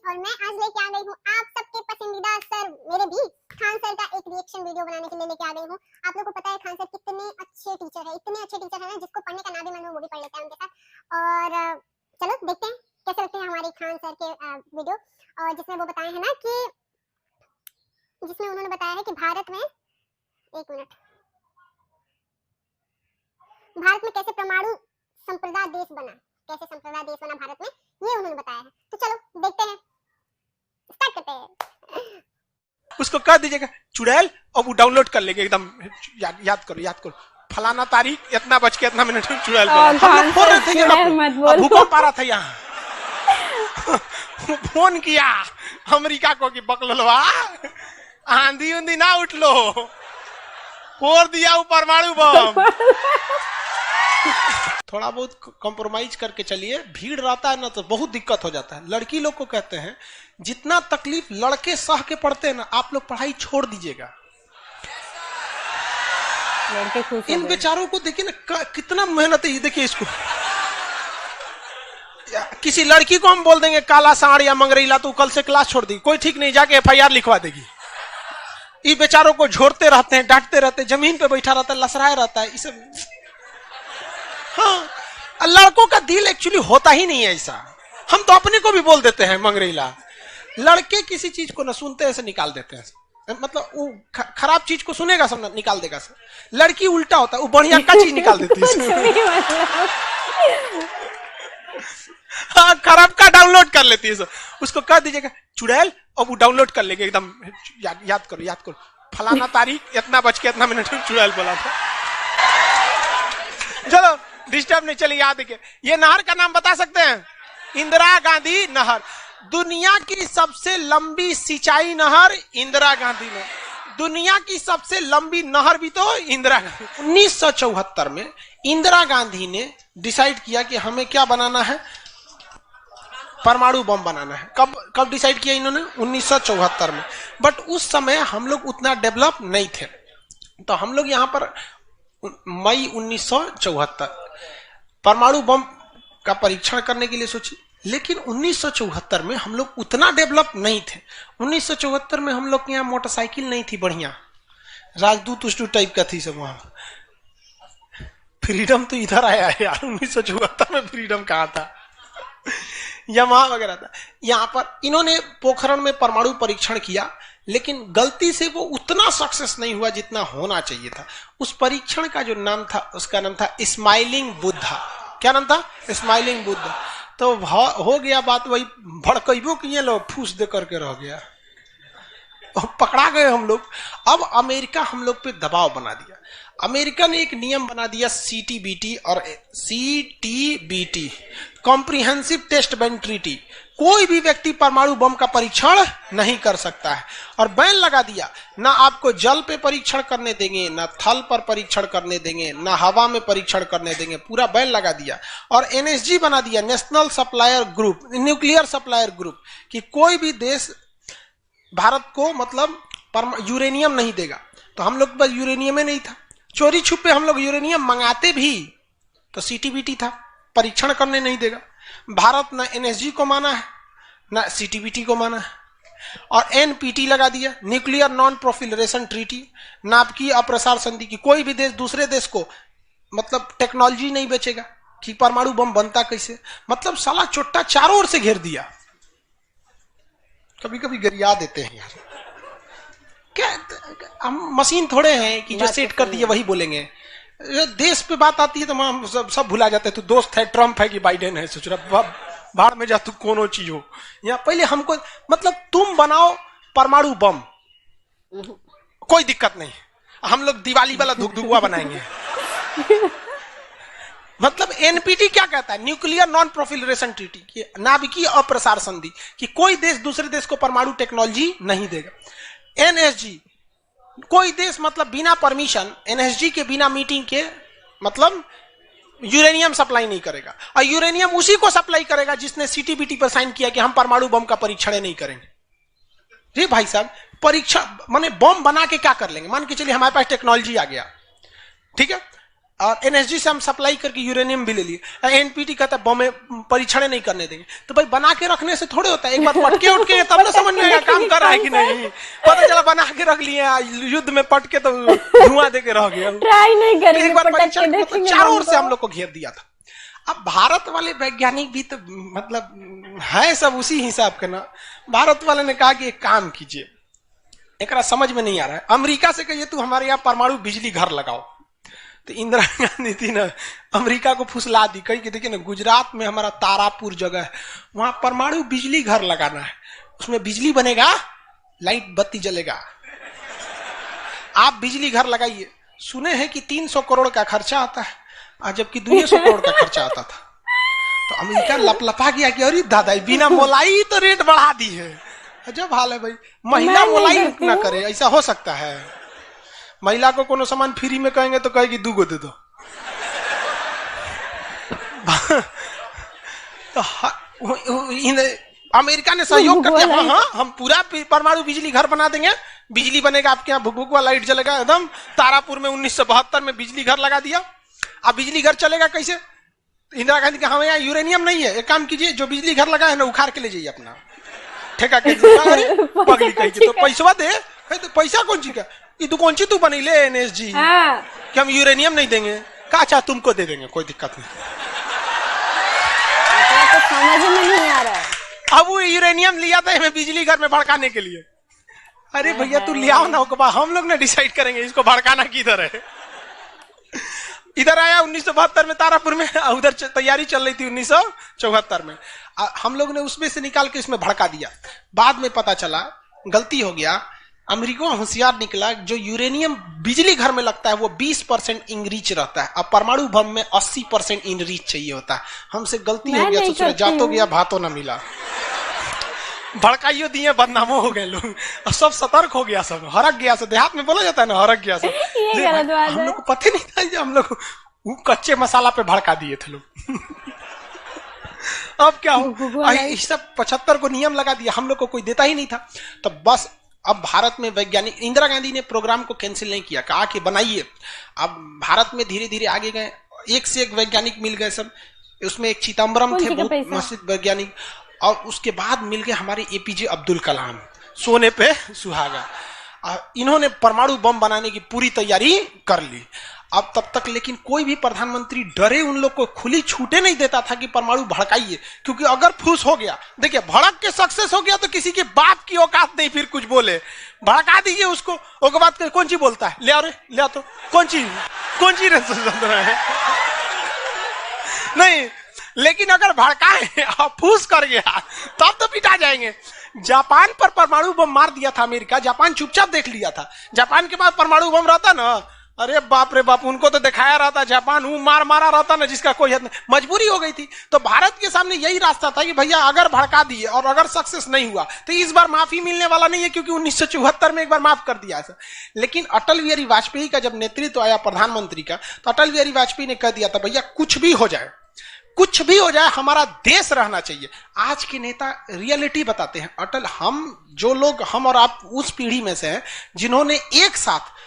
और मैं आज लेके आ गई हूँ आप सबके पसंदीदा सर मेरे भी खान सर का एक रिएक्शन वीडियो बनाने के लिए लेके आ गई हूँ। आप लोगों को पता है खान सर कितने अच्छे टीचर है, इतने अच्छे टीचर है ना जिसको पढ़ने का ना भी मन हो वो भी पढ़ लेता है उनके साथ। और चलो देखते हैं कैसे लगते हैं हमारे खान सर के वीडियो, और जिसमें वो बताए हैं ना कि जिसमें उन्होंने बताया है कि भारत में कैसे परमाणु संप्रदाय देश बना, कैसे संप्रदाय देश बना भारत में, ये उन्होंने बताया है। तो चलो देखते हैं, स्टार्ट करते हैं। उसको कह दीजिएगा चुड़ैल, और वो डाउनलोड कर लेंगे एकदम। याद करो फलाना तारीख इतना बज के इतना मिनट चुड़ैल बोल रहे थे, भूकंप आ रहा था यहाँ। फोन किया अमेरिका को कि बकलोलवा आंधी उंधी ना उठ लो, फोड़ दिया वो परमाणु बम। थोड़ा बहुत कॉम्प्रोमाइज करके चलिए, भीड़ रहता है ना तो बहुत दिक्कत हो जाता है। लड़की लोग को कहते हैं जितना तकलीफ लड़के सह के पढ़ते हैं ना, आप लोग पढ़ाई छोड़ दीजिएगा। इन बेचारों को देखिए ना कितना मेहनत है। देखिए इसको, किसी लड़की को हम बोल देंगे काला साड़ या मंगरेला तो कल से क्लास छोड़ देगी, कोई ठीक नहीं, जाके एफआईआर लिखवा देगी। ये बेचारों को झोरते रहते हैं, डांटते रहते हैं, जमीन पे बैठा रहता है, लसराया रहता है। इसे हाँ, लड़कों का दिल एक्चुअली होता ही नहीं है ऐसा। हम तो अपने को भी बोल देते हैं मंगरेला। लड़के किसी चीज को न सुनते ऐसे निकाल देते हैं, मतलब वो खराब चीज को सुनेगा सब निकाल देगा सब। लड़की उल्टा होता है, वो बढ़िया का चीज निकाल देती है। हाँ, खराब का डाउनलोड कर लेती है सब। उसको कह दीजिएगा चुड़ैल, और वो डाउनलोड कर लेंगे एकदम। याद करो फलाना तारीख इतना बज के इतना मिनट चुड़ैल बोला था। चलो डिस्टर्ब नहीं, चलिए याद देखिए। ये नहर का नाम बता सकते हैं? इंदिरा गांधी नहर। दुनिया की सबसे लंबी सिंचाई नहर इंदिरा गांधी ने। दुनिया की सबसे लंबी नहर भी तो इंदिरा गांधी। 1974 में इंदिरा गांधी ने डिसाइड किया कि हमें क्या बनाना है, परमाणु बम बनाना है। कब डिसाइड किया इन्होंने? 1974 में। बट उस समय हम लोग उतना डेवलप नहीं थे, तो हम लोग यहाँ पर मई 1974 परमाणु बम का परीक्षण करने के लिए सोचे। लेकिन 1974 में हम लोग उतना डेवलप नहीं थे। 1974 में हम लोग के यहाँ मोटरसाइकिल नहीं थी बढ़िया, राजदूत उष्टूत टाइप का थी सब। वहां फ्रीडम तो इधर आया है यार, 1974 में फ्रीडम कहाँ था, यमाहा वगैरह था। यहाँ पर इन्होंने पोखरण में परमाणु परीक्षण किया, लेकिन गलती से वो उतना सक्सेस नहीं हुआ जितना होना चाहिए था। उस परीक्षण का जो नाम था, उसका नाम था स्माइलिंग बुद्धा। क्या नाम था? स्माइलिंग बुद्धा। तो हो गया बात वही, भड़कइबो किए लोग, फूस दे करके रह गया, पकड़ा गए हम लोग। अब अमेरिका हम लोग पे दबाव बना दिया। अमेरिका ने एक नियम बना दिया CTBT और CTBT, comprehensive test ban treaty. कोई भी व्यक्ति परमाणु बम का परीक्षण नहीं कर सकता है, और बैन लगा दिया। ना आपको जल पे परीक्षण करने देंगे, ना थल पर परीक्षण करने देंगे, ना हवा में परीक्षण करने देंगे, पूरा बैन लगा दिया। और NSG बना दिया, national supplier group, nuclear supplier group, कि कोई भी देश भारत को मतलब यूरेनियम नहीं देगा। तो हम लोग बस यूरेनियम ही नहीं था, चोरी छुपे हम लोग यूरेनियम मंगाते भी तो CTBT था, परीक्षण करने नहीं देगा। भारत ना NSG को माना है ना CTBT को माना है, और NPT लगा दिया, न्यूक्लियर नॉन प्रोफिलरेशन ट्रीटी, नाभिकीय अप्रसार संधि, की कोई भी देश दूसरे देश को मतलब टेक्नोलॉजी नहीं बेचेगा कि परमाणु बम बनता कैसे। मतलब साला चोट्टा चारों ओर से घेर दिया। कभी कभी गरिया देते हैं यार, क्या हम मशीन थोड़े हैं कि जो सेट कर दिए वही बोलेंगे। देश पे बात आती है तो हम सब भुला जाते हैं। तू दोस्त है, ट्रम्प है कि बाइडेन है, सोच रहा भाड़ में जा तू कोनो चीज हो। यहाँ पहले हमको मतलब तुम बनाओ परमाणु बम, कोई दिक्कत नहीं, हम लोग दिवाली वाला धुकधुकुआ बनाएंगे। मतलब NPT क्या कहता है? न्यूक्लियर नॉन प्रोफिलरेशन ट्रीटी, नाभिकीय अप्रसार संधि, कि कोई देश दूसरे देश को परमाणु टेक्नोलॉजी नहीं देगा। NSG, कोई देश मतलब बिना परमिशन, NSG के बिना मीटिंग के मतलब यूरेनियम सप्लाई नहीं करेगा। और यूरेनियम उसी को सप्लाई करेगा जिसने CTBT पर साइन किया कि हम परमाणु बम का परीक्षण नहीं करेंगे। जी भाई साहब, परीक्षा माने बम बना के क्या कर लेंगे? मान के चलिए हमारे पास टेक्नोलॉजी आ गया, ठीक है, और एनएसजी से हम सप्लाई करके यूरेनियम भी ले लिए। एनपीटी कहता है बम परीक्षण नहीं करने देंगे। तो भाई बना के रखने से थोड़े होता है, एक बार पटके उठ के तब ना समझ में आएगा काम कर रहा है कि नहीं। पता चला बना के रख लिए, युद्ध में पटके तो धुआं दे के रह गया। ट्राई नहीं करेंगे, एक बार परीक्षण देखेंगे, चारों ओर से हम लोग को घेर दिया था। अब भारत वाले वैज्ञानिक भी तो मतलब है सब उसी हिसाब के ना। भारत वाले ने कहा कि एक काम कीजिए, एक समझ में नहीं आ रहा है, अमेरिका से कहिए तू हमारे यहाँ परमाणु बिजली घर लगाओ। तो इंदिरा गांधी थी ना, अमेरिका को फुसला दी, कही कि देखिए ना गुजरात में हमारा तारापुर जगह है, वहां परमाणु बिजली घर लगाना है, उसमें बिजली बनेगा, लाइट बत्ती जलेगा, आप बिजली घर लगाइए। सुने हैं कि 300 करोड़ का खर्चा आता है, जबकि 200 करोड़ का खर्चा आता था। तो अमेरिका लपलपा गया कि अरे दादा बिना मोलाई तो रेट बढ़ा दी है। अजब हाल है भाई, महिला मोलाई ना करे, ऐसा हो सकता है? महिला को कोनो सामान फ्री में कहेंगे तो कहेगी 2 गो दे दो। तो अमेरिका ने सहयोग कर दिया, हाँ हम पूरा परमाणु बिजली घर बना देंगे, बिजली बनेगा, आपके यहाँ भुक वाला लाइट जलेगा एकदम। तारापुर में 1972 में बिजली घर लगा दिया। अब बिजली घर चलेगा कैसे? इंदिरा गांधी कहा हमें यहाँ यूरेनियम नहीं है, एक काम कीजिए जो बिजली घर लगा है ना उखाड़ के ले जाइए अपना ठेका के। पगली कही तो पैसा दे, तो पैसा कौन चीज का, ये तू कौन ची तू बनी ले एनएसजी कि हम यूरेनियम नहीं देंगे, कहा चाह तुमको दे देंगे, कोई दिक्कत नहीं। तो समझ में नहीं आ रहा है। अब वो यूरेनियम लिया था हमें बिजली घर में भड़काने के लिए। अरे भैया तू ले आओ ना, हम लोग ने डिसाइड करेंगे इसको भड़काना किधर है। इधर आया 1972 में तारापुर में, उधर तैयारी चल रही थी 1974 में। हम लोग ने उसमें से निकाल के इसमें भड़का दिया। बाद में पता चला गलती हो गया, अमेरिका होशियार निकला, जो यूरेनियम बिजली घर में लगता है वो 20% इनरीच रहता है, अब परमाणु बम में 80% इनरीच चाहिए होता है। हमसे गलती हो गया, सोच रहे जातो गया भातो ना मिला, भड़काइयो दिए, बदनामो हो गए लोग, और सब सतर्क हो गया, सब हरक गया। सब देहात में बोला जाता है ना, हरक गया सब। हम लोग को पता नहीं था, हम लोग कच्चे मसाला पे भड़का दिए थे लोग। अब क्या हो, सब 75 को नियम लगा दिया, हम लोग को कोई देता ही नहीं था। तो बस अब भारत में वैज्ञानिक, इंदिरा गांधी ने प्रोग्राम को कैंसिल नहीं किया, कहा कि बनाइए। अब भारत में धीरे धीरे आगे गए, एक से एक वैज्ञानिक मिल गए सब। उसमें एक चिदम्बरम थे, बहुत मशहूर वैज्ञानिक, और उसके बाद मिल गए हमारे एपीजे अब्दुल कलाम, सोने पे सुहागा। इन्होंने परमाणु बम बनाने की पूरी तैयारी कर ली। अब तब तक लेकिन कोई भी प्रधानमंत्री डरे उन लोग को खुली छूटे नहीं देता था कि परमाणु भड़काइए, क्योंकि अगर फूस हो गया, देखिए भड़क के सक्सेस हो गया तो किसी के बाप की औकात नहीं फिर कुछ बोले, भड़का दीजिए उसको। उसके बाद कौन सी बोलता है, ले आओ रे, ले आओ तो कौन सी है नहीं। लेकिन अगर भड़काए और फूस कर गया तब तो पिटा जाएंगे। जापान पर परमाणु बम मार दिया था अमेरिका, जापान चुपचाप देख लिया था। जापान के पास परमाणु बम रहता ना, अरे बाप रे बाप, उनको तो दिखाया रहता, जापान वो मारा रहता ना जिसका कोई हद नहीं। मजबूरी हो गई थी। तो भारत के सामने यही रास्ता था कि भैया अगर भड़का दिए और अगर सक्सेस नहीं हुआ तो इस बार माफी मिलने वाला नहीं है, क्योंकि 1974 में एक बार माफ कर दिया ऐसा। लेकिन अटल बिहारी वाजपेयी का जब नेतृत्व आया प्रधानमंत्री का, तो अटल बिहारी वाजपेयी ने कह दिया था भैया कुछ भी हो जाए, कुछ भी हो जाए, हमारा देश रहना चाहिए। आज के नेता रियलिटी बताते हैं। अटल, हम और आप उस पीढ़ी में से हैं जिन्होंने एक साथ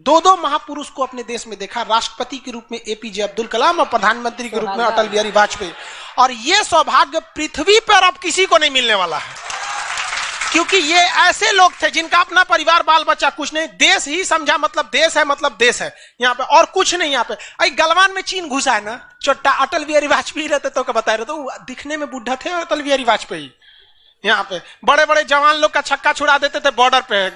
दो महापुरुष को अपने देश में देखा, राष्ट्रपति के रूप में एपीजे अब्दुल कलाम और प्रधानमंत्री के रूप में अटल बिहारी वाजपेयी। और ये सौभाग्य पृथ्वी पर अब किसी को नहीं मिलने वाला है, क्योंकि ये ऐसे लोग थे जिनका अपना परिवार बाल बच्चा कुछ नहीं, देश ही समझा, मतलब देश है, मतलब देश है यहाँ पे, और कुछ नहीं यहाँ पे। गलवान में चीन घुसा है ना, छोटा अटल बिहारी वाजपेयी रहते तो क्या बता रहे, तो दिखने में बुढ़ा थे अटल बिहारी वाजपेयी। यहाँ पे बड़े बड़े जवान लोग का छक्का छुड़ा देते थे बॉर्डर पे।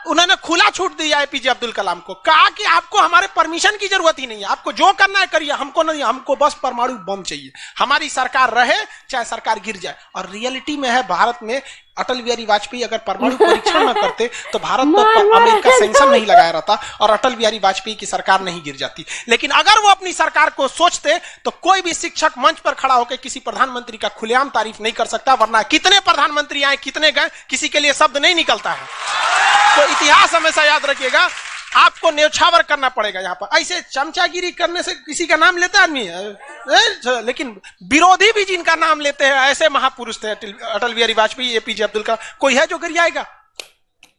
उन्होंने खुला छूट दिया एपीजे अब्दुल कलाम को, कहा कि आपको हमारे परमिशन की जरूरत ही नहीं है, आपको जो करना है करिए, हमको नहीं, हमको बस परमाणु बम चाहिए, हमारी सरकार रहे चाहे सरकार गिर जाए। और रियलिटी में है, भारत में अटल बिहारी वाजपेयी अगर परमाणु परीक्षण न करते तो भारत पर अमेरिका सैंक्शन नहीं लगाया रहता और अटल बिहारी वाजपेयी की सरकार नहीं गिर जाती। लेकिन अगर वो अपनी सरकार को सोचते तो कोई भी शिक्षक मंच पर खड़ा होकर किसी प्रधानमंत्री का खुलेआम तारीफ नहीं कर सकता, वरना कितने प्रधानमंत्री आए, कितने गए, किसी के लिए शब्द नहीं निकलता है। तो इतिहास हमेशा याद रखिएगा, आपको न्यौछावर करना पड़ेगा। यहाँ पर ऐसे चमचागिरी करने से किसी का नाम लेता आदमी, लेकिन विरोधी भी जिनका नाम लेते हैं ऐसे महापुरुष थे अटल बिहारी वाजपेयी, एपीजे अब्दुल कलाम। कोई है जो गिर जाएगा?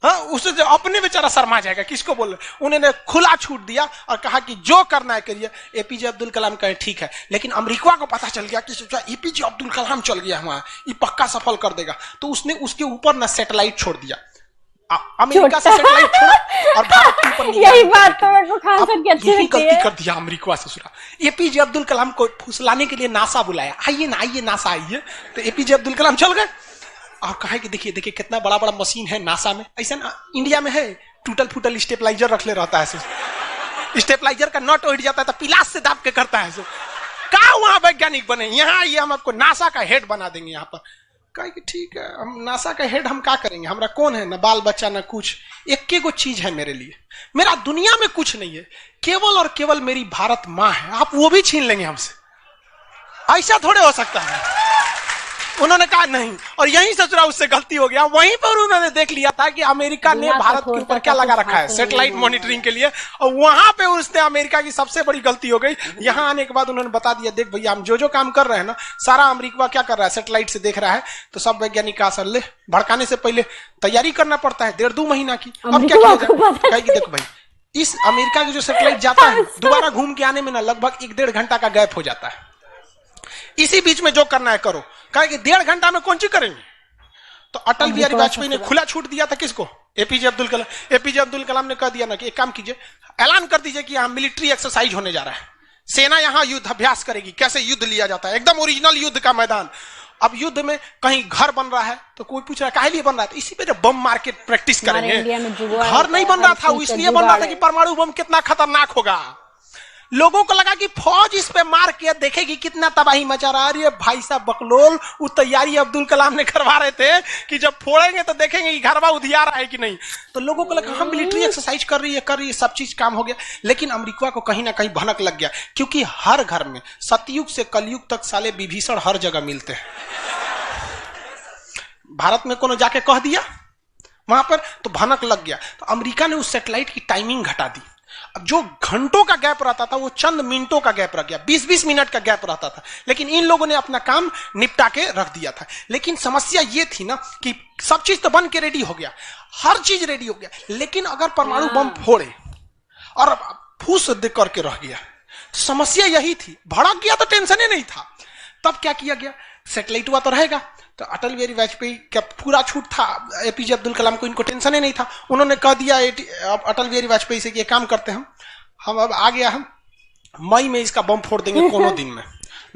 हाँ, उसे जो अपने बेचारा शर्मा जाएगा, किसको बोल रहे। उन्होंने खुला छूट दिया और कहा कि जो करना है करिए। एपीजे अब्दुल कलाम कहे ठीक है, लेकिन अमेरिका को पता चल गया कि सोचा एपीजे अब्दुल कलाम चल गया वहां, ये पक्का सफल कर देगा, तो उसने उसके ऊपर ना सैटेलाइट छोड़ दिया। अमेरिका से सैटेलाइट छोड़ा और भारत के ऊपर यही बात तो मेरे को खान सर की अच्छी लगती गलती है। कर दिया अमेरिका से। सुना, एपीजे अब्दुल कलाम को फुसलाने के लिए नासा बुलाया, आइए ना, आइए नासा आइए, तो एपीजे अब्दुल कलाम चल गए और कहा कि देखिए देखिए कितना बड़ा बड़ा मशीन है नासा में, ऐसा ना इंडिया में है, टूटल फूटल स्टेपलाइजर रख ले रहता है, स्टेपलाइजर का नट उठ जाता है तो पिलास से दाब के करता है। कहा वहां वैज्ञानिक बने, यहाँ आइए हम आपको नासा का हेड बना देंगे। यहाँ पर कहा कि ठीक है, हम नासा का हेड हम क्या करेंगे, हमारा कौन है, ना बाल बच्चा ना कुछ, एक को चीज है मेरे लिए, मेरा दुनिया में कुछ नहीं है, केवल और केवल मेरी भारत माँ है, आप वो भी छीन लेंगे हमसे, ऐसा थोड़े हो सकता है। उन्होंने कहा नहीं, और यहीं ससुरा उससे गलती हो गया। वहीं पर उन्होंने देख लिया था कि अमेरिका ने भारत के ऊपर क्या लगा रखा है, सैटेलाइट मॉनिटरिंग के लिए, और वहां पे उसने अमेरिका की सबसे बड़ी गलती हो गई। यहां आने के बाद उन्होंने बता दिया, देख भैया हम जो जो काम कर रहे हैं ना, सारा अमेरिका क्या कर रहा है, सैटेलाइट से देख रहा है, तो सब वैज्ञानिक का असर ले, भड़काने से पहले तैयारी करना पड़ता है 1.5-2 महीना की। अब क्या किया जाए, देखो भाई, इस अमेरिका की जो सैटेलाइट जाता है, दोबारा घूम के आने में ना लगभग 1-1.5 घंटा का गैप हो जाता है। इसी बीच में जो करना है करो, कहा कि 1.5 घंटा में कौन सी करेंगे। तो अटल बिहारी वाजपेयी ने खुला छूट दिया था किसको, एपीजे अब्दुल कलाम। एपीजे अब्दुल कलाम ने कह दिया ना कि एक काम कीजिए, ऐलान कर दीजिए कि यहाँ मिलिट्री एक्सरसाइज होने जा रहा है, सेना यहाँ युद्ध अभ्यास करेगी, कैसे युद्ध लिया जाता है, एकदम ओरिजिनल युद्ध का मैदान। अब युद्ध में कहीं घर बन रहा है तो कोई पूछ रहा है काहे लिए बन रहा है, तो इसी पे बम मार के प्रैक्टिस करेंगे। घर नहीं बन रहा था, वो इसलिए बन रहा था कि परमाणु बम कितना खतरनाक होगा। लोगों को लगा कि फौज इस पे मार के देखेगी कितना तबाही मचा रहा है। भाई साहब बकलोल, वो तैयारी अब्दुल कलाम ने करवा रहे थे कि जब फोड़ेंगे तो देखेंगे कि घरवा उधियार है कि नहीं। तो लोगों को लगा हम मिलिट्री एक्सरसाइज कर रही है, सब चीज काम हो गया। लेकिन अमेरिका को कहीं ना कहीं भनक लग गया, क्योंकि हर घर में सतयुग से कलयुग तक साले विभीषण हर जगह मिलते हैं। भारत में कोनो जाके कह दिया वहां पर, तो भनक लग गया। तो अमेरिका ने उस सैटेलाइट की टाइमिंग घटा दी। अब जो घंटों का गैप रहता था वो चंद मिनटों का गैप रह गया, 20-20 मिनट का गैप रहता था। लेकिन इन लोगों ने अपना काम निपटा के रख दिया था। लेकिन समस्या ये थी ना कि सब चीज तो बन के रेडी हो गया, हर चीज रेडी हो गया, लेकिन अगर परमाणु बम फोड़े और फूस करके रह गया, तो समस्या यही थी। भड़क गया तो टेंशन ही नहीं था। तब क्या किया गया, सैटेलाइट हुआ तो रहेगा। तो अटल बिहारी वाजपेयी का पूरा छूट था, एपीजे अब्दुल कलाम को इनको टेंशन ही नहीं था। उन्होंने कह दिया अटल बिहारी वाजपेयी से कि एक काम करते हैं, हम अब आ गया, हम मई में इसका बम फोड़ देंगे कोनो दिन में,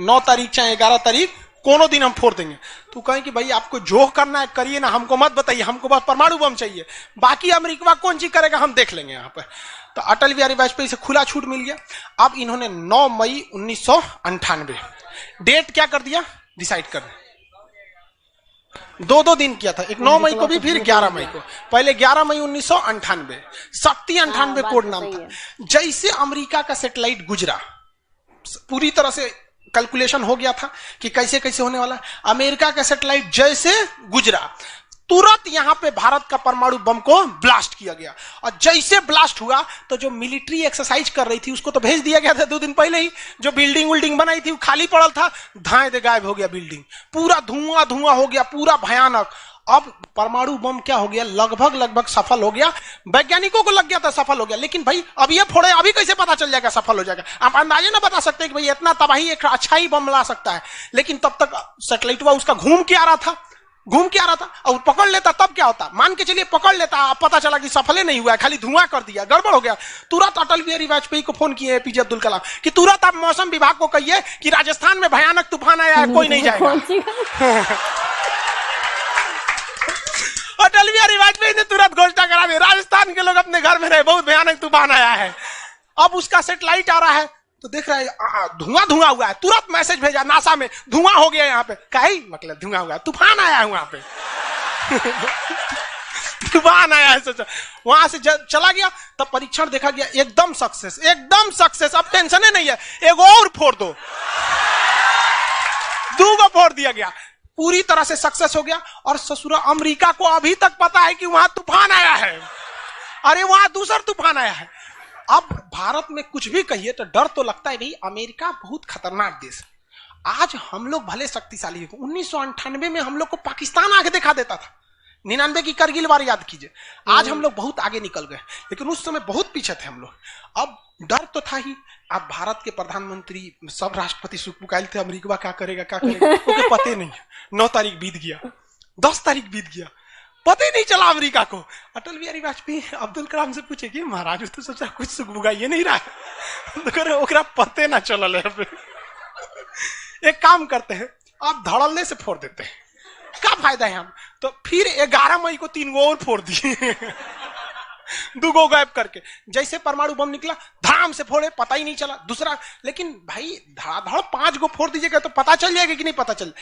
9 तारीख चाहे 11 तारीख कोनो दिन हम फोड़ देंगे। तो कहें कि भाई आपको जो करना है करिए ना, हमको मत बताइए, हमको बस परमाणु बम चाहिए, बाकी अमेरिका कौन चीज करेगा हम देख लेंगे यहाँ पर। तो अटल बिहारी वाजपेयी से खुला छूट मिल गया। अब इन्होंने 9 मई 1998 डेट क्या कर दिया, डिसाइड कर 2 दिन किया था, एक 9 मई को भी, फिर 11 मई को। पहले 11 मई 1998 शक्ति 98 कोड नाम था। जैसे अमेरिका का सैटेलाइट गुजरा, पूरी तरह से कैलकुलेशन हो गया था कि कैसे कैसे होने वाला। अमेरिका का सैटेलाइट जैसे गुजरा, तुरंत यहां पे भारत का परमाणु बम को ब्लास्ट किया गया। और जैसे ब्लास्ट हुआ तो जो मिलिट्री एक्सरसाइज कर रही थी उसको तो भेज दिया गया था 2 दिन पहले ही। जो बिल्डिंग विल्डिंग बनाई थी वो खाली पड़ल था, धाए दे गायब हो गया बिल्डिंग, पूरा धुआं धुआं हो गया, पूरा भयानक। अब परमाणु बम क्या हो गया, लगभग सफल हो गया। वैज्ञानिकों को लग गया था सफल हो गया, लेकिन भाई अब ये फोड़े, अभी कैसे पता चल जाएगा सफल हो जाएगा। आप अंदाजे ना बता सकते कि भाई इतना तबाही एक अच्छा ही बम ला सकता है। लेकिन तब तक सैटेलाइट उसका घूम के आ रहा था और पकड़ लेता, तब क्या होता, मान के चलिए पकड़ लेता, पता चला कि सफल ही नहीं हुआ है, खाली धुआं कर दिया, गड़बड़ हो गया। तुरंत अटल बिहारी वाजपेयी को फोन किए एपीजे अब्दुल कलाम कि तुरंत आप मौसम विभाग को कहिए कि राजस्थान में भयानक तूफान आया है, कोई नहीं जाएगा। अटल बिहारी वाजपेयी ने तुरंत घोषणा करा दी, राजस्थान के लोग अपने घर में रहे, बहुत भयानक तूफान आया है। अब उसका सैटेलाइट आ रहा है तो देख रहा है धुआं हुआ है, तुरंत मैसेज भेजा नासा में, धुआं हो गया यहाँ पे। कहीं मतलब धुआं हुआ है, तूफान आया है वहां पे। तूफान आया है, सोचा। वहां से चला गया, तब परीक्षण देखा गया, एकदम सक्सेस। अब टेंशन ही नहीं है, एक और फोड़ दो, 2 को फोड़ दिया गया, पूरी तरह से सक्सेस हो गया। और ससुरा अमेरिका को अभी तक पता है कि वहां तूफान आया है, अरे वहां दूसरा तूफान आया है। अब भारत में कुछ भी कहिए तो डर तो लगता है, भाई अमेरिका बहुत खतरनाक देश है। आज हम लोग भले शक्तिशाली हैं, 1998 में हम लोग को पाकिस्तान आके दिखा देता था, 99 की करगिल वार याद कीजिए। आज हम लोग बहुत आगे निकल गए, लेकिन उस समय बहुत पीछे थे हम लोग। अब डर तो था ही। अब भारत के प्रधानमंत्री सब राष्ट्रपति सुखमुकाइल थे, अमेरिका क्या करेगा ओके पते नहीं। 9 तारीख बीत गया, 10 तारीख बीत गया, पता ही नहीं चला अमेरिका को। अटल बिहारी वाजपेयी अब्दुल कलाम से पूछे कि महाराज तो सोचा कुछ सुखमुकाइए नहीं रहा है, तो करे ओकरा पते ना चलल है। एक काम करते हैं, आप धड़ल्ले से फोड़ देते हैं, क्या फायदा है हम। तो फिर 11 मई को 3 गो और फोड़ दिए, 2 गो गायब करके। जैसे परमाणु बम निकला धाम से फोड़े, पता ही नहीं चला। दूसरा, लेकिन भाई धड़ाधड़ 5 गो फोड़ दीजिएगा तो पता चल जाएगा कि नहीं पता चल।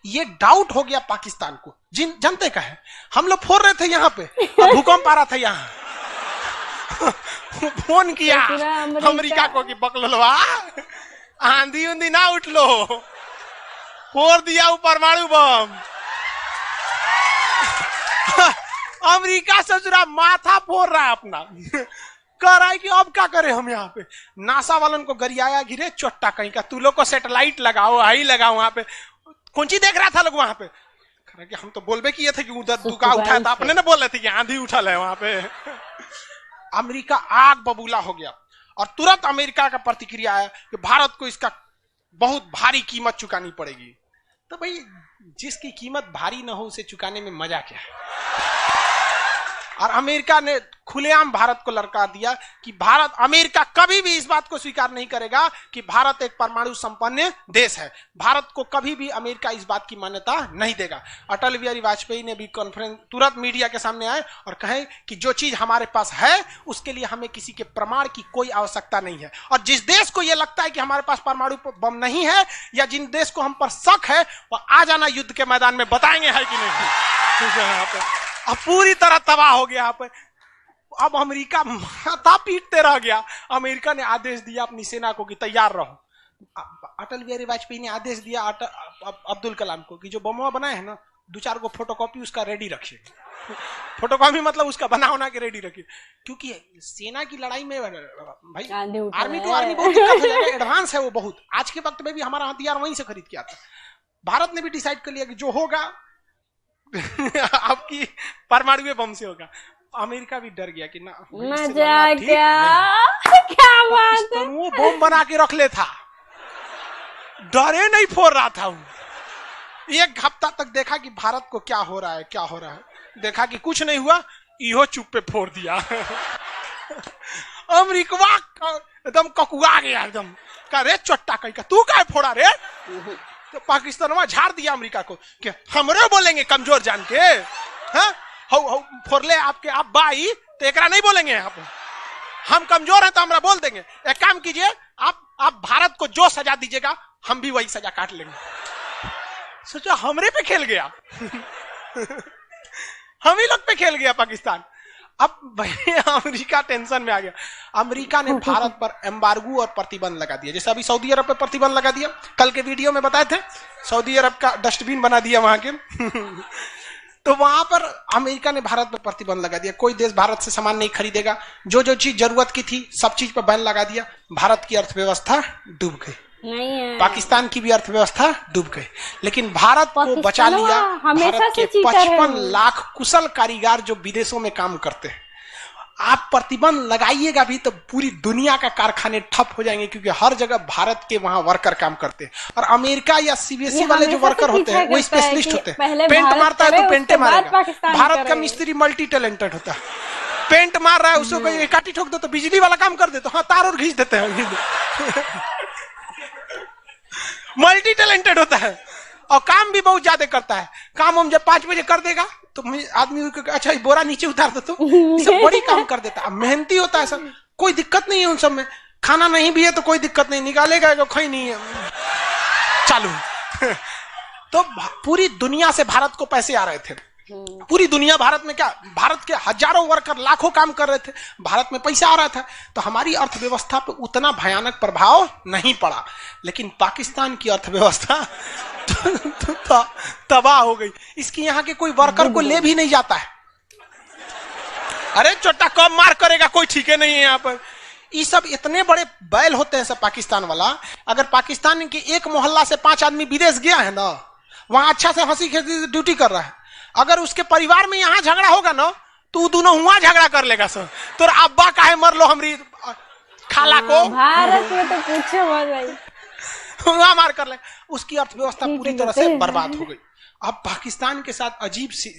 ये डाउट हो गया पाकिस्तान को, जनते का है। हम लोग फोड़ रहे थे यहाँ पे, भूकंप आ रहा था यहाँ। फोन किया अमेरिका को कि बकलवा आंधी उंधी ना उठ लो, फोड़ दिया वो परमाणु बम। अमेरिका ससुरा माथा फोड़ रहा है अपना, कह रहा है कि अब क्या करें हम। यहाँ पे नासा वालन को गरियाया गिरे चोट्टा कहीं का, तू लोग को सैटेलाइट लगाओ, हाई लगाओ। वहां पे कौन ची देख रहा था लोग वहां पे, कि हम तो बोलबे किए थे कि उधर दुका उठाया था, अपने ना बोल रहे थे कि आंधी उठल है वहां पे। अमेरिका आग बबूला हो गया और तुरंत अमेरिका का प्रतिक्रिया आया कि भारत को इसका बहुत भारी कीमत चुकानी पड़ेगी। तो भाई जिसकी कीमत भारी ना हो उसे चुकाने में मजा क्या है। और अमेरिका ने खुलेआम भारत को ललकार दिया कि अमेरिका कभी भी इस बात को स्वीकार नहीं करेगा कि भारत एक परमाणु संपन्न देश है। भारत को कभी भी अमेरिका इस बात की मान्यता नहीं देगा। अटल बिहारी वाजपेयी ने भी कॉन्फ्रेंस तुरंत मीडिया के सामने आए और कहे कि जो चीज हमारे पास है उसके लिए हमें किसी के प्रमाण की कोई आवश्यकता नहीं है। और जिस देश को यह लगता है कि हमारे पास परमाणु बम नहीं है या जिन देश को हम पर शक है वह आ जाना युद्ध के मैदान में, बताएंगे है कि नहीं। अब पूरी तरह तबाह हो गया यहाँ पे। अब अमेरिका माथा पीटते रह गया। अमेरिका ने आदेश दिया अपनी सेना को कि तैयार रहो। अटल बिहारी वाजपेयी ने आदेश दिया अब्दुल कलाम को कि जो बम बनाए हैं ना, 2-4 गो फोटोकॉपी उसका रेडी रखिए। फोटोकॉपी मतलब उसका बना के रेडी रखिए, क्योंकि सेना की लड़ाई में भाई आर्मी टू आर्मी बहुत दिक्कत हो जाएगा। एडवांस है वो बहुत। आज के वक्त में भी हमारा हथियार वहीं से खरीद के आता। भारत ने भी डिसाइड कर लिया कि जो होगा आपकी परमाणु बम से होगा। अमेरिका भी डर गया कि ना मजा क्या बात है, वो बम बना के रख ले था, डरे नहीं फोड़ रहा था। एक हफ्ता तक देखा कि भारत को क्या हो रहा है, देखा कि कुछ नहीं हुआ, इहो चुप पे फोड़ दिया। अमेरिका एकदम ककुआ गया, एकदम कह रे चट्टा कहीं का तू क्या फोड़ा रे। तो पाकिस्तान में झाड़ दिया अमेरिका को कि हमरे बोलेंगे कमजोर जान के, फोड़ले आपके आप बाई तो एकरा नहीं बोलेंगे। हम कमजोर हैं तो हमरा बोल देंगे। एक काम कीजिए, आप भारत को जो सजा दीजिएगा हम भी वही सजा काट लेंगे। सोचा हमरे पे खेल गया। हम ही लोग पे खेल गया पाकिस्तान। अब भाई अमेरिका टेंशन में आ गया। अमेरिका ने भारत पर एम्बार्गो और प्रतिबंध लगा दिया। जैसे अभी सऊदी अरब पे प्रतिबंध लगा दिया, कल के वीडियो में बताए थे, सऊदी अरब का डस्टबिन बना दिया वहां के। तो वहां पर अमेरिका ने भारत पर प्रतिबंध लगा दिया। कोई देश भारत से सामान नहीं खरीदेगा। जो जो चीज जरूरत की थी सब चीज पर बैन लगा दिया। भारत की अर्थव्यवस्था डूब गई, पाकिस्तान की भी अर्थव्यवस्था डूब गई, लेकिन भारत को बचा लिया। भारत के 55 लाख कुशल कारीगर जो विदेशों में काम करते हैं। आप प्रतिबंध लगाइएगा भी तो पूरी दुनिया का कारखाने ठप हो जाएंगे, क्योंकि हर जगह भारत के वहां वर्कर काम करते हैं। और अमेरिका या सीबीएसई वाले जो वर्कर होते हैं वो स्पेशलिस्ट होते हैं। पेंट मारता है तो पेंटे मारेगा। भारत का मिस्त्री मल्टी टैलेंटेड होता है। पेंट मार रहा है उसको काटी ठोक दो तो बिजली वाला काम कर दे, तो हाँ तार और घींच देते हैं। मल्टी टैलेंटेड होता है और काम भी बहुत ज्यादा करता है। काम हम जब 5 बजे कर देगा तो आदमी अच्छा बोरा नीचे उतार दे, तो सब बड़ी काम कर देता है। मेहनती होता है सब, कोई दिक्कत नहीं है उन सब में। खाना नहीं भी है तो कोई दिक्कत नहीं, निकालेगा जो खाई नहीं है चालू। तो पूरी दुनिया से भारत को पैसे आ रहे थे। पूरी दुनिया भारत में क्या, भारत के हजारों वर्कर लाखों काम कर रहे थे, भारत में पैसा आ रहा था। तो हमारी अर्थव्यवस्था पे उतना भयानक प्रभाव नहीं पड़ा, लेकिन पाकिस्तान की अर्थव्यवस्था तबाह हो गई। इसकी यहाँ के कोई वर्कर को ले भी नहीं जाता है। अरे चोटा कब मार करेगा कोई ठीक है नहीं है यहाँ पर। ये सब इतने बड़े बैल होते हैं सब पाकिस्तान वाला। अगर पाकिस्तान के एक मोहल्ला से 5 आदमी विदेश गया है ना, वहां अच्छा से हंसी खेसी ड्यूटी कर रहा है। अगर उसके परिवार में यहाँ झगड़ा होगा ना तो दोनों वहां झगड़ा कर लेगा सर। तो अब्बा काहे मर लो हमरी खाला को, भारत में तो पूछो मत भाई, वहां मार कर ले। उसकी अर्थव्यवस्था पूरी तरह से बर्बाद हो गई। अब पाकिस्तान के साथ अजीब सी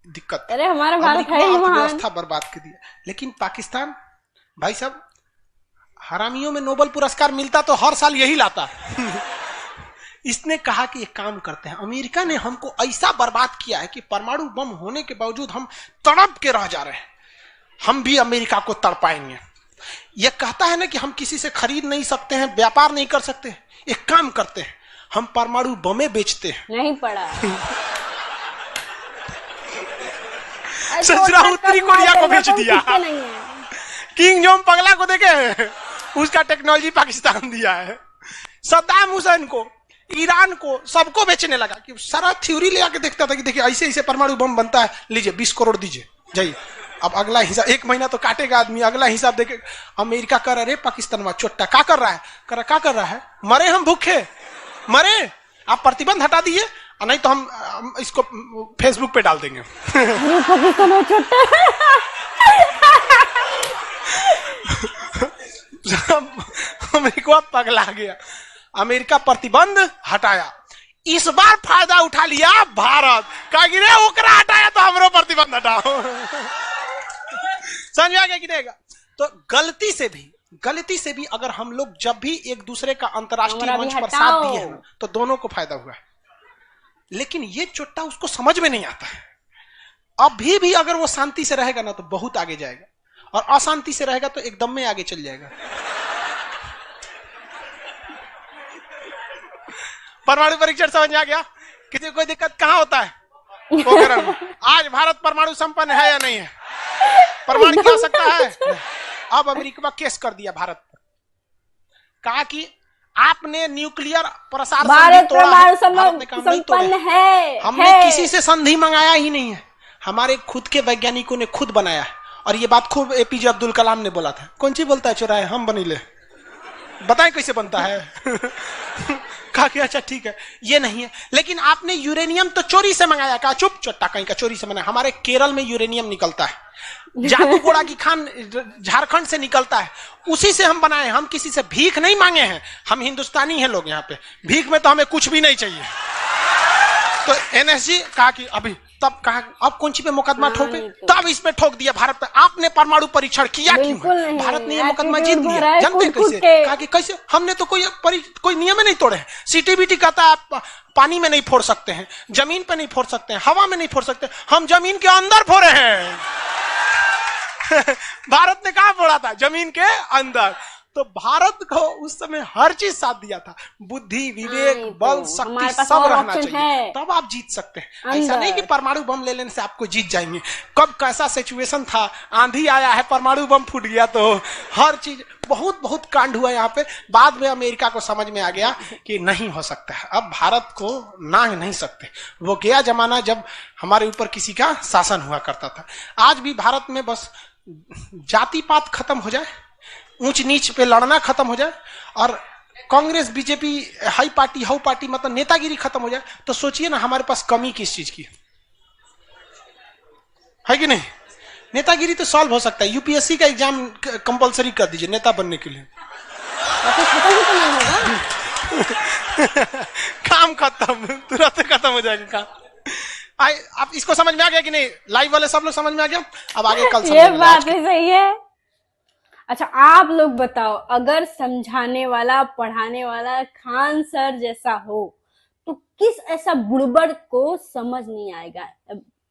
दिक्कत, अरे हमारा भारत है ही अर्थव्यवस्था बर्बाद कर दिया। लेकिन पाकिस्तान भाई साहब, हरामियों में नोबेल पुरस्कार मिलता तो हर साल यही लाता। इसने कहा कि एक काम करते हैं, अमेरिका ने हमको ऐसा बर्बाद किया है कि परमाणु बम होने के बावजूद हम तड़प के रह जा रहे हैं, हम भी अमेरिका को तड़पाएंगे। यह कहता है ना कि हम किसी से खरीद नहीं सकते हैं, व्यापार नहीं कर सकते, एक काम करते हैं, हम परमाणु बमें बेचते हैं। नहीं पड़ा। सचरा उत्तरी कोरिया को बेच दिया। किंग जोंग पगला को देखे, उसका टेक्नोलॉजी पाकिस्तान दिया है। सद्दाम हुसैन को, ईरान को, सबको बेचने लगा कि सारा थ्योरी ले आके देखता था कि देखिए ऐसे ऐसे परमाणु बम बनता है, लीजिए 20 करोड़ दीजिए जाइए। अब अगला हिसाब, 1 महीना तो काटेगा आदमी, अगला हिसाब देखे। अमेरिका कर अरे पाकिस्तान में चोट्टा क्या कर रहा है, क्या कर रहा है, मरे हम भूखे मरे, आप प्रतिबंध हटा दीजिए नहीं तो हम इसको फेसबुक पे डाल देंगे। अमेरिका पगला गया, अमेरिका प्रतिबंध हटाया। इस बार फायदा उठा लिया भारत, कहा गिरे ओकरा हटाया तो हमरो प्रतिबंध हटाओ। समझ आ गया कि नहीं? तो गलती से भी अगर हम लोग जब भी एक दूसरे का अंतर्राष्ट्रीय मंच पर साथ दिए हैं तो दोनों को फायदा हुआ है। लेकिन ये चोट्टा उसको समझ में नहीं आता है। अभी भी अगर वो शांति से रहेगा ना तो बहुत आगे जाएगा, और अशांति से रहेगा तो एकदम में आगे चल जाएगा। परमाणु परीक्षण समझ में आ गया? किसी को कोई दिक्कत कहां होता है? पोखरण में। आज भारत परमाणु संपन्न है या नहीं है? परमाणु की आवश्यकता है? अब अमेरिका केस कर दिया भारत पर, कहा कि आपने न्यूक्लियर प्रसार भारत परमाणु संपन्न है। हमने किसी से संधि मंगाया ही नहीं है, हमारे खुद के वैज्ञानिकों ने खुद बनाया है। और ये बात खूब एपीजे अब्दुल कलाम ने बोला था। कौन सी बोलता है चुराए हम बनीले, बताएं कैसे बनता है। कहा कि अच्छा ठीक है ये नहीं है, लेकिन आपने यूरेनियम तो चोरी से मंगाया। कहा चुप चट्टा कहीं का चोरी से मंगाया। हमारे केरल में यूरेनियम निकलता है, जादूगोड़ा की खान झारखंड से निकलता है, उसी से हम बनाए। हम किसी से भीख नहीं मांगे हैं, हम हिंदुस्तानी हैं लोग यहाँ पे, भीख में तो हमें कुछ भी नहीं चाहिए। तो एनएसजी कहा कि अभी तब कहा अब कौन सी पे मुकदमा ठोके, तब इस पे ठोक दिया भारत पे। आपने परमाणु परीक्षण किया क्यों? भारत ने ये मुकदमा जीत लिया। जानते कैसे? कहा कि कैसे? हमने तो कोई नियम नहीं तोड़े हैं। सीटीबीटी कहता है आप पानी में नहीं फोड़ सकते हैं, जमीन पे नहीं फोड़ सकते हैं, हवा में नहीं फोड़ सकते, हम जमीन के अंदर फोड़े हैं। भारत ने कहा फोड़ा था? जमीन के अंदर। तो भारत को उस समय हर चीज साथ दिया था, बुद्धि, विवेक, बल, शक्ति सब रहना चाहिए, तब आप जीत सकते हैं। ऐसा नहीं कि परमाणु बम ले लेने से आपको जीत जाएंगे। कब कैसा सिचुएशन था, आंधी आया है, परमाणु बम फूट गया, तो हर चीज बहुत कांड हुआ यहाँ पे। बाद में अमेरिका को समझ में आ गया कि नहीं हो सकता है, अब भारत को नांग नहीं सकते। वो गया जमाना जब हमारे ऊपर किसी का शासन हुआ करता था। आज भी भारत में बस जाति पात खत्म हो जाए, ऊंच नीच पे लड़ना खत्म हो जाए, और Congress BJP high party how party मतलब नेतागिरी खत्म हो जाए, तो सोचिए ना हमारे पास कमी किस चीज की है कि नहीं? नेतागिरी तो सॉल्व हो सकता है। यूपीएससी का एग्जाम कंपलसरी कर दीजिए नेता बनने के लिए। काम खत्म, तुरंत खत्म हो जाएगा काम। आप इसको समझ में आ गया कि नहीं? लाइव वाले सब लोग समझ में आ गया? अब आगे कल ये बात भी सही है। अच्छा आप लोग बताओ, अगर समझाने वाला पढ़ाने वाला खान सर जैसा हो तो किस ऐसा बुड़बड़ को समझ नहीं आएगा?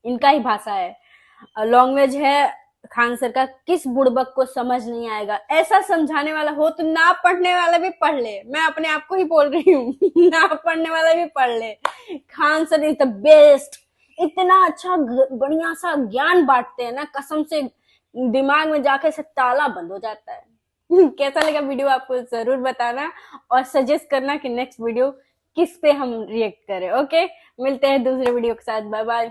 इनका ही भाषा है, लैंग्वेज है खान सर का, किस बुड़बक को समझ नहीं आएगा? ऐसा समझाने वाला हो तो ना पढ़ने वाला भी पढ़ ले। मैं अपने आप को ही बोल रही हूँ, ना पढ़ने वाला भी पढ़ ले। Khan sir is the best. इतना अच्छा बढ़िया सा ज्ञान बांटते हैं ना, कसम से दिमाग में जाके से ताला बंद हो जाता है। कैसा लगा वीडियो आपको जरूर बताना, और सजेस्ट करना कि नेक्स्ट वीडियो किस पे हम रिएक्ट करें। ओके, मिलते हैं दूसरे वीडियो के साथ। Bye bye.